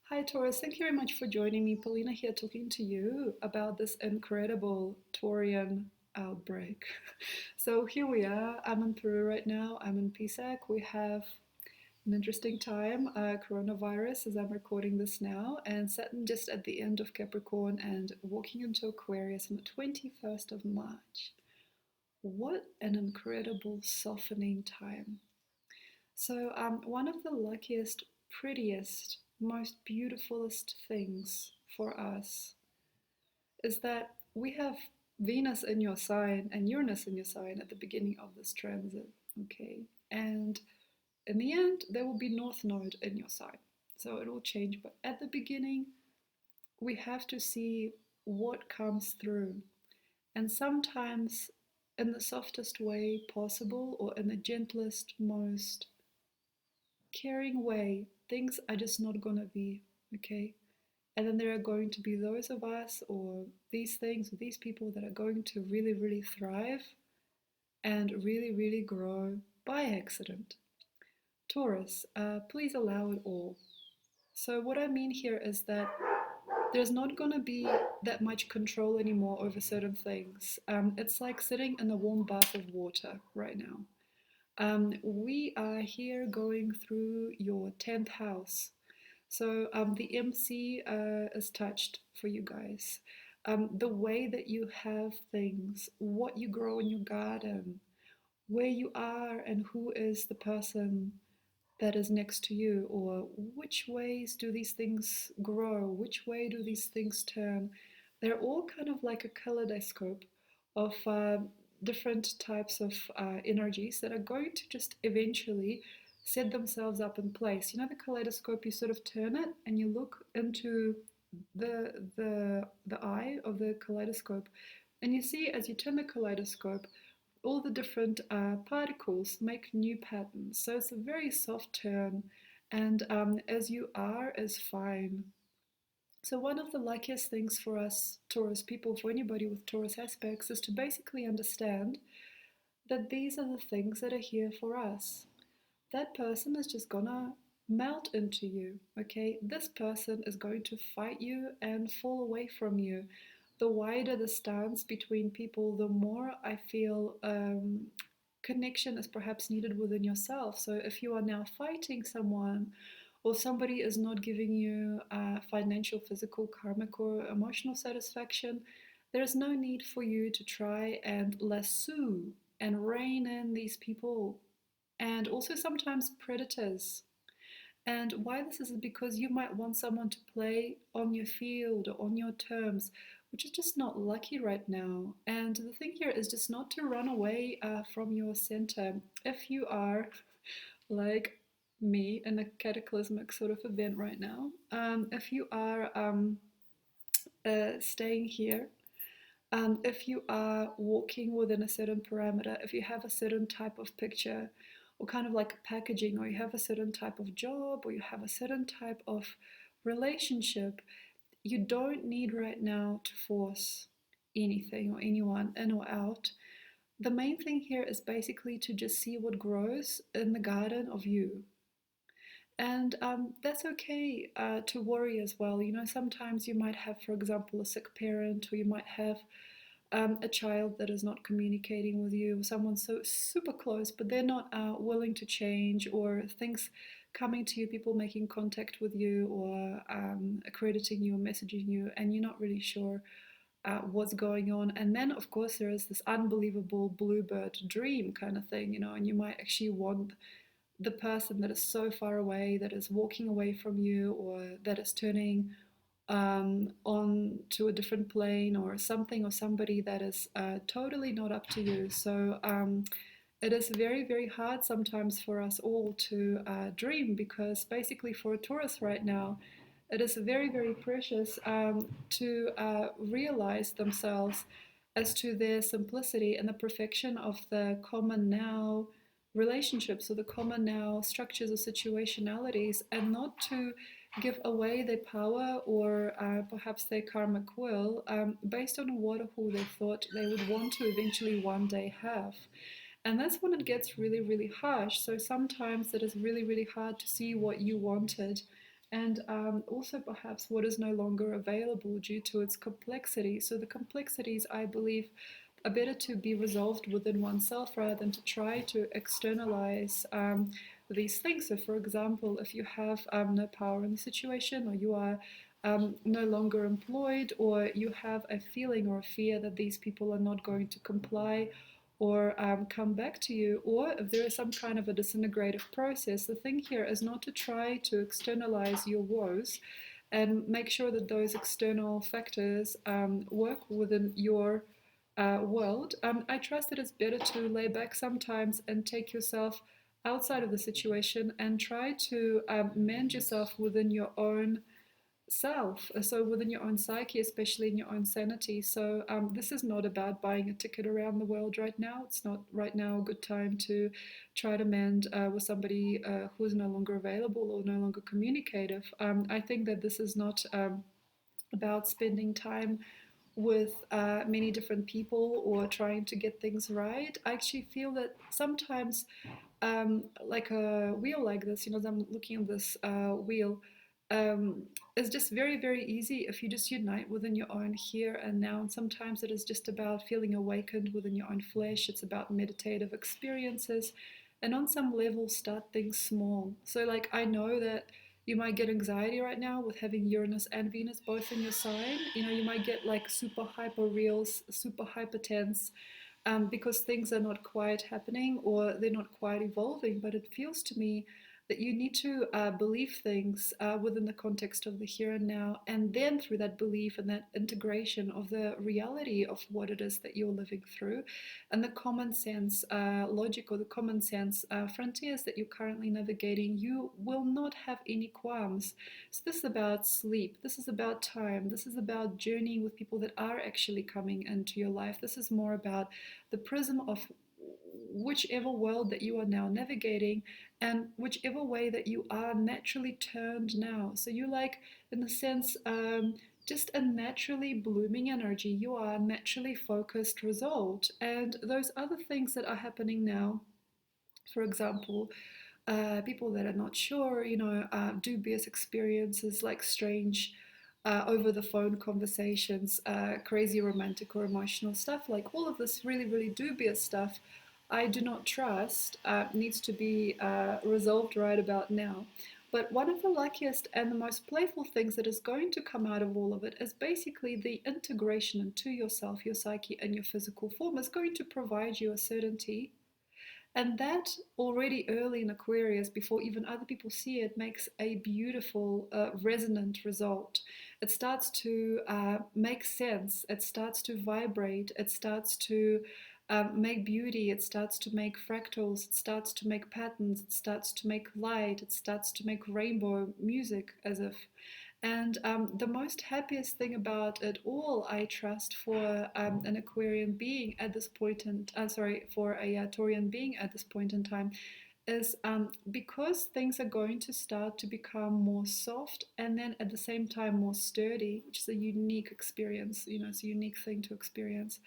Hi Taurus, thank you very much for joining me. Polina here talking to you about this incredible Taurian outbreak. So here we are. I'm in Peru right now. I'm in PSAC. We have an interesting time, coronavirus as I'm recording this now, and Saturn just at the end of Capricorn and walking into Aquarius on the 21st of March. What an incredible softening time. So, one of the luckiest, prettiest, most beautifulest things for us is that we have Venus in your sign and Uranus in your sign at the beginning of this transit, okay? And in the end, there will be North Node in your sign. So it will change, but at the beginning, we have to see what comes through. And sometimes, in the softest way possible, or in the gentlest, most caring way, things are just not gonna be, okay? And then there are going to be those of us or these things, or these people that are going to really, really thrive and really, really grow by accident. Taurus, please allow it all. So, what I mean here is that there's not going to be that much control anymore over certain things. It's like sitting in a warm bath of water right now. We are here going through your 10th house. So the MC is touched for you guys. The way that you have things, what you grow in your garden, where you are, and who is the person that is next to you, or which ways do these things grow, which way do these things turn. They're all kind of like a kaleidoscope of different types of energies that are going to just eventually set themselves up in place. You know the kaleidoscope, you sort of turn it and you look into the eye of the kaleidoscope, and you see as you turn the kaleidoscope all the different particles make new patterns. So it's a very soft turn, and as you are is fine. So one of the luckiest things for us Taurus people, for anybody with Taurus aspects, is to basically understand that these are the things that are here for us. That person is just gonna melt into you, okay? This person is going to fight you and fall away from you. The wider the stance between people, the more I feel connection is perhaps needed within yourself. So if you are now fighting someone, or somebody is not giving you financial, physical, karmic, or emotional satisfaction, there's no need for you to try and lasso and rein in these people, and also sometimes predators. And why this is because you might want someone to play on your field or on your terms, which is just not lucky right now. And the thing here is just not to run away from your center. If you are like me in a cataclysmic sort of event right now, if you are staying here, if you are walking within a certain parameter, if you have a certain type of picture, or kind of like packaging, or you have a certain type of job, or you have a certain type of relationship, you don't need right now to force anything or anyone in or out. The main thing here is basically to just see what grows in the garden of you. And that's okay to worry as well. You know, sometimes you might have, for example, a sick parent, or you might have a child that is not communicating with you, someone so super close, but they're not willing to change, or things coming to you, people making contact with you, or accrediting you or messaging you, and you're not really sure what's going on. And then, of course, there is this unbelievable bluebird dream kind of thing, you know, and you might actually want the person that is so far away, that is walking away from you, or that is turning on to a different plane, or something or somebody that is totally not up to you. So it is very, very hard sometimes for us all to dream, because basically for a Taurus right now, it is very, very precious to realize themselves as to their simplicity and the perfection of the common now relationships, or the common now structures or situationalities, and not to give away their power, or perhaps their karmic will, based on what or who they thought they would want to eventually one day have. And that's when it gets really, really harsh. So sometimes it is really, really hard to see what you wanted and also perhaps what is no longer available due to its complexity. So the complexities, I believe, are better to be resolved within oneself rather than to try to externalize these things. So, for example, if you have no power in the situation, or you are no longer employed, or you have a feeling or a fear that these people are not going to comply or come back to you, or if there is some kind of a disintegrative process, the thing here is not to try to externalize your woes and make sure that those external factors work within your world. I trust that it's better to lay back sometimes and take yourself outside of the situation and try to mend yourself within your own self, so within your own psyche, especially in your own sanity. So this is not about buying a ticket around the world right now. It's not right now a good time to try to mend with somebody who is no longer available or no longer communicative. I think that this is not about spending time with many different people or trying to get things right. I actually feel that sometimes, like a wheel like this, as I'm looking at this wheel, um, is just very, very easy if you just unite within your own here and now. And sometimes it is just about feeling awakened within your own flesh. It's about meditative experiences. And on some level, start things small. So, like, I know that you might get anxiety right now with having Uranus and Venus both in your sign. You might get like super hyper reels, super hyper tense, because things are not quite happening or they're not quite evolving. But it feels to me that you need to believe things within the context of the here and now, and then through that belief and that integration of the reality of what it is that you're living through, and the common sense logic or the common sense frontiers that you're currently navigating, you will not have any qualms. So this is about sleep, this is about time, this is about journeying with people that are actually coming into your life. This is more about the prism of whichever world that you are now navigating and whichever way that you are naturally turned now. So you like, in a sense, just a naturally blooming energy. You are a naturally focused result. And those other things that are happening now, for example, people that are not sure, dubious experiences like strange over the phone conversations, crazy romantic or emotional stuff, like all of this really, really dubious stuff, I do not trust, needs to be resolved right about now. But one of the luckiest and the most playful things that is going to come out of all of it is basically the integration into yourself, your psyche, and your physical form is going to provide you a certainty, and that already early in Aquarius, before even other people see it, makes a beautiful, resonant result. It starts to make sense, it starts to vibrate, it starts to make beauty, it starts to make fractals, it starts to make patterns, it starts to make light, it starts to make rainbow music, as if. And the most happiest thing about it all, I trust, for an Aquarian being at this point in, for a Taurian being at this point in time, is because things are going to start to become more soft and then at the same time more sturdy, which is a unique experience. It's a unique thing to experience.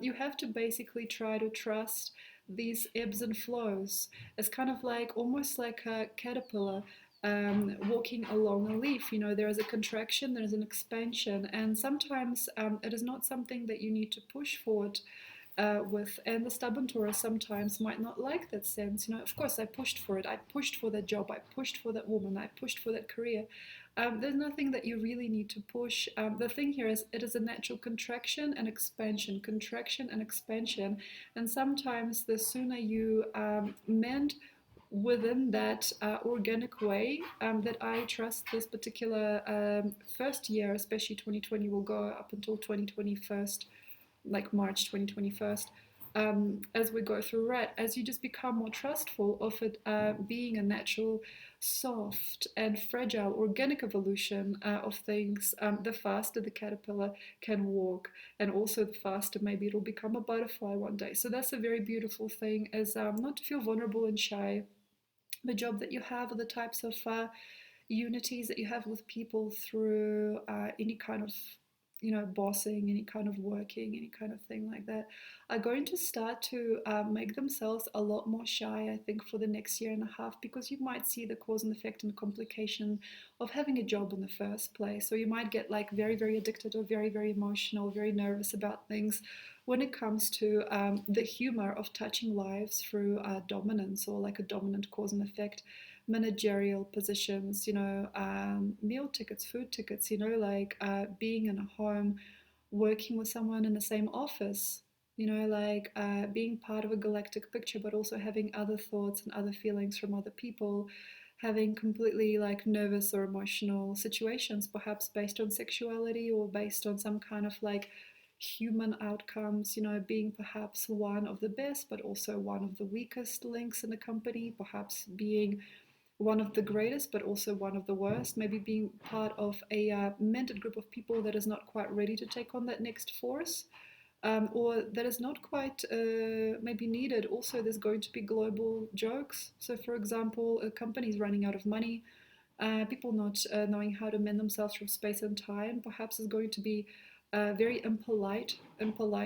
You have to basically try to trust these ebbs and flows. It's kind of like almost like a caterpillar walking along a leaf. There is a contraction, there is an expansion, and sometimes it is not something that you need to push forward with. And the stubborn Taurus sometimes might not like that sense. Of course, I pushed for it. I pushed for that job. I pushed for that woman. I pushed for that career. There's nothing that you really need to push. The thing here is it is a natural contraction and expansion, and sometimes the sooner you mend within that organic way, that I trust this particular first year, especially 2020, will go up until 2021, like March 2021, as we go through red, as you just become more trustful of it being a natural, soft and fragile organic evolution of things, the faster the caterpillar can walk, and also the faster maybe it'll become a butterfly one day. So that's a very beautiful thing, is not to feel vulnerable and shy. The job that you have, or the types of unities that you have with people through any kind of bossing, any kind of working, any kind of thing like that, are going to start to make themselves a lot more shy, I think, for the next year and a half, because you might see the cause and effect and complication of having a job in the first place. So you might get like very, very addicted or very, very emotional, very nervous about things when it comes to the humor of touching lives through dominance, or like a dominant cause and effect managerial positions, meal tickets, food tickets, like being in a home, working with someone in the same office, like being part of a galactic picture, but also having other thoughts and other feelings from other people, having completely like nervous or emotional situations, perhaps based on sexuality or based on some kind of like human outcomes, being perhaps one of the best, but also one of the weakest links in the company, perhaps being one of the greatest, but also one of the worst, maybe being part of a mentored group of people that is not quite ready to take on that next force, or that is not quite maybe needed. Also, there's going to be global jokes. So, for example, a company is running out of money, people not knowing how to mend themselves through space and time, perhaps is going to be very impolite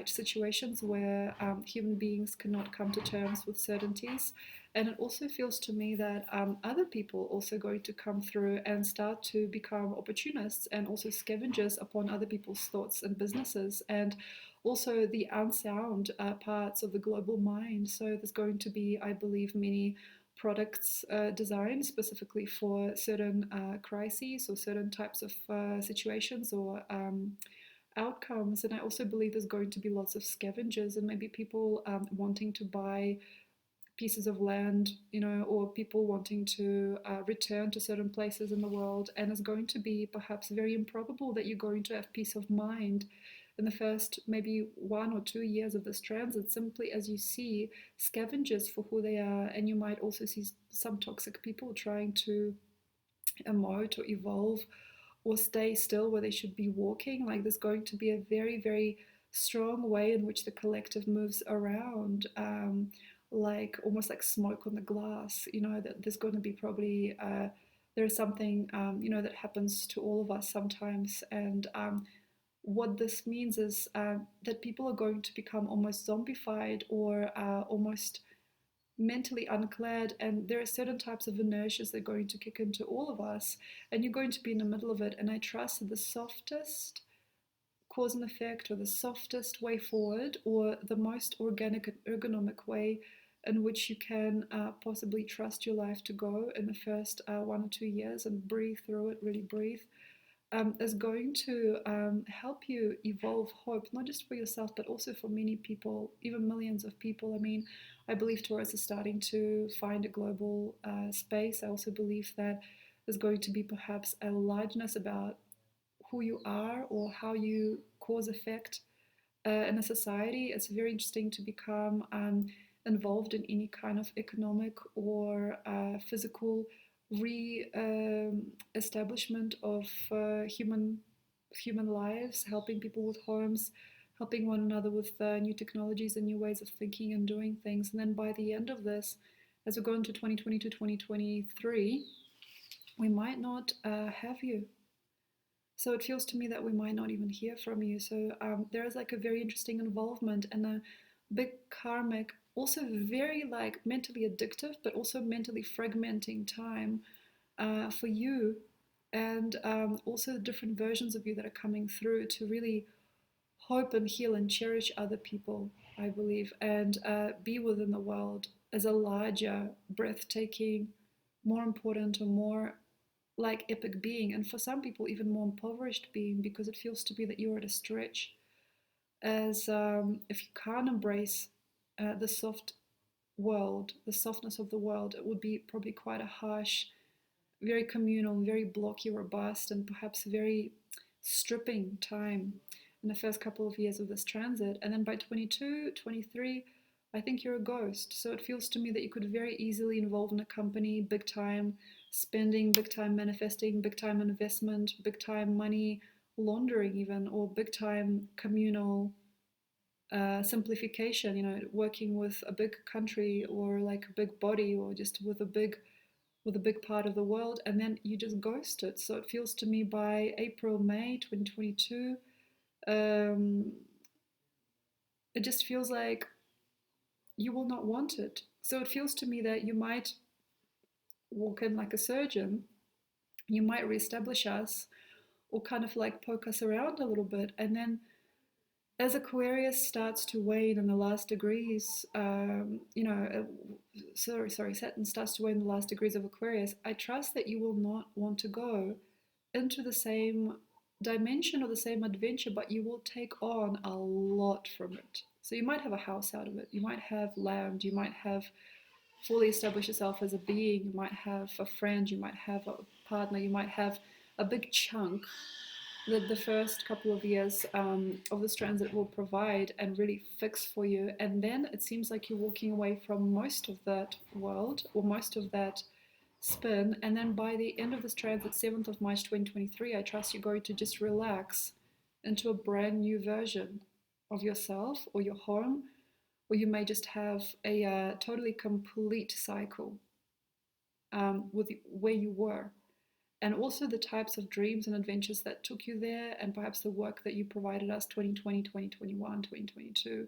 situations where human beings cannot come to terms with certainties. And it also feels to me that other people also going to come through and start to become opportunists and also scavengers upon other people's thoughts and businesses, and also the unsound parts of the global mind. So there's going to be, I believe, many products designed specifically for certain crises or certain types of situations or outcomes. And I also believe there's going to be lots of scavengers and maybe people wanting to buy pieces of land, or people wanting to return to certain places in the world. And it's going to be perhaps very improbable that you're going to have peace of mind in the first maybe 1 or 2 years of this transit, simply as you see scavengers for who they are. And you might also see some toxic people trying to emote or evolve or stay still where they should be walking. Like there's going to be a very, very strong way in which the collective moves around, like almost like smoke on the glass. That there's going to be probably there's something that happens to all of us sometimes. And what this means is that people are going to become almost zombified or almost mentally unclad, and there are certain types of inertias that are going to kick into all of us, and you're going to be in the middle of it. And I trust that the softest cause and effect, or the softest way forward, or the most organic and ergonomic way in which you can possibly trust your life to go in the first 1 or 2 years and breathe through it, really breathe, is going to help you evolve hope, not just for yourself, but also for many people, even millions of people. I mean, I believe Taurus is starting to find a global space. I also believe that there's going to be perhaps a largeness about who you are or how you cause effect in a society. It's very interesting to become involved in any kind of economic or physical re-establishment of human lives, helping people with homes, helping one another with new technologies and new ways of thinking and doing things. And then by the end of this, as we go into 2020 to 2023, we might not have you. So it feels to me that we might not even hear from you. So there is like a very interesting involvement and a big karmic, also very like mentally addictive, but also mentally fragmenting time for you, and also the different versions of you that are coming through to really hope and heal and cherish other people, I believe, and be within the world as a larger, breathtaking, more important, or more like epic being, and for some people even more impoverished being, because it feels to be that you're at a stretch, as if you can't embrace the soft world, the softness of the world, it would be probably quite a harsh, very communal, very blocky, robust, and perhaps very stripping time in the first couple of years of this transit. And then by 22, 23, I think you're a ghost. So it feels to me that you could very easily involve in a company, big time spending, big time manifesting, big time investment, big time money laundering even, or big time communal simplification, working with a big country or like a big body, or just with a big part of the world, and then you just ghost it. So it feels to me by April, May 2022, um, it just feels like you will not want it. So it feels to me that you might walk in like a surgeon, you might reestablish us or kind of like poke us around a little bit. And then as Aquarius starts to wane in the last degrees, Saturn starts to wane in the last degrees of Aquarius, I trust that you will not want to go into the same dimension or the same adventure, but you will take on a lot from it. So you might have a house out of it, you might have land, you might have fully established yourself as a being, you might have a friend, you might have a partner, you might have a big chunk that the first couple of years of this transit will provide and really fix for you. And then it seems like you're walking away from most of that world or most of that spin. And then by the end of this transit, 7th of March 2023, I trust you're going to just relax into a brand new version of yourself or your home, or you may just have a totally complete cycle with where you were, and also the types of dreams and adventures that took you there, and perhaps the work that you provided us 2020, 2021, 2022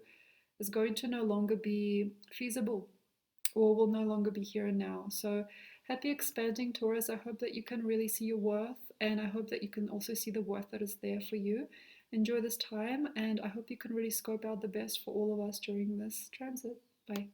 is going to no longer be feasible or will no longer be here and now. So happy expanding, Taurus. I hope that you can really see your worth, and I hope that you can also see the worth that is there for you. Enjoy this time, and I hope you can really scope out the best for all of us during this transit. Bye.